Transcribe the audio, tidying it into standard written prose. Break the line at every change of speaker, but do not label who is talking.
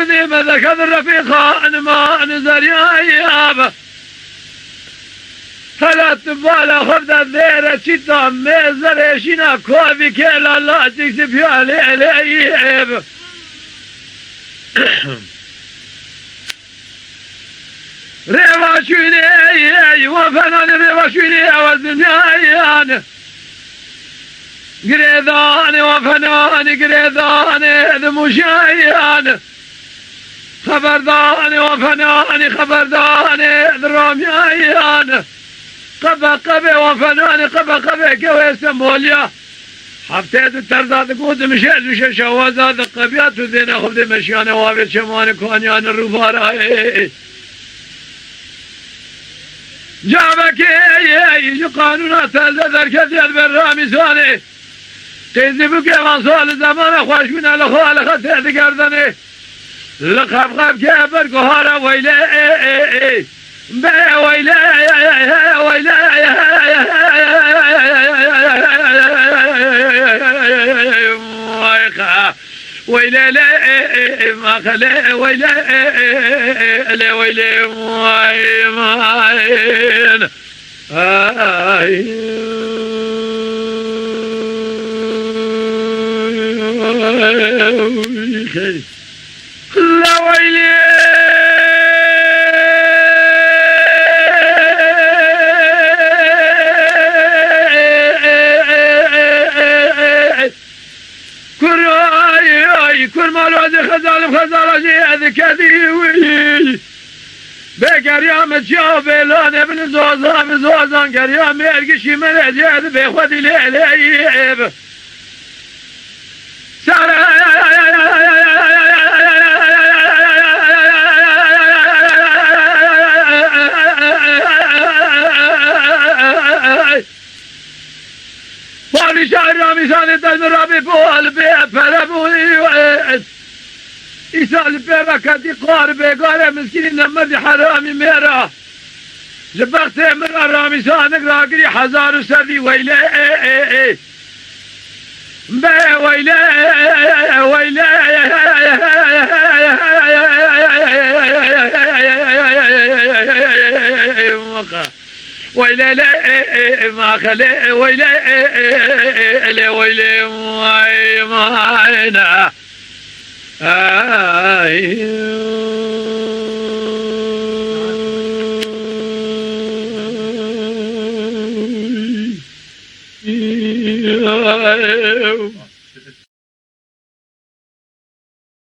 قدي مذكر الرفيقة ما نزل يا ايابه فلا تبالا خفت الديرة شتا ميزر شنا كوفي كيلا لا تكسب يا ليليب ريوا شوني وفنان ريوا شوني والدنيا قريدان وفنان قريدان ذمشايان خبردان وفنان خبردان ذراميان قبا قبا وفنان قبا قبا كوي سموليا حفتيت الترزاد قود مشيت وش شوازات قبيات ودينا خبد مشيان وابد شمان كونيان الرفارة جابك يجي قانونات تزدر كثير بالرامي سالي تنزبك يا صال زمان خوش من الخال خطيت قردني لقب قب كبر قهارة ويلي بي ويلي ويلي لا ما خلي ويلي لا ويلي ماين لا ويلي كل ما لوزي خزال جيد كذيوي بكريام تشوف لون ابن زوزان كريام يرقشي من جيد بخذي ليليب سارة واني شعر رامي سالي دلم رابي بول بفرموني وعيد إيسال ببكتي قاربي قارب مسكين نمدي حرامي ميرا لبغت من رامي سانك راقري حزار وسردي ويلي بي ويلي ويلي ويلي لا ما خلي ويلي لا ويلي معنا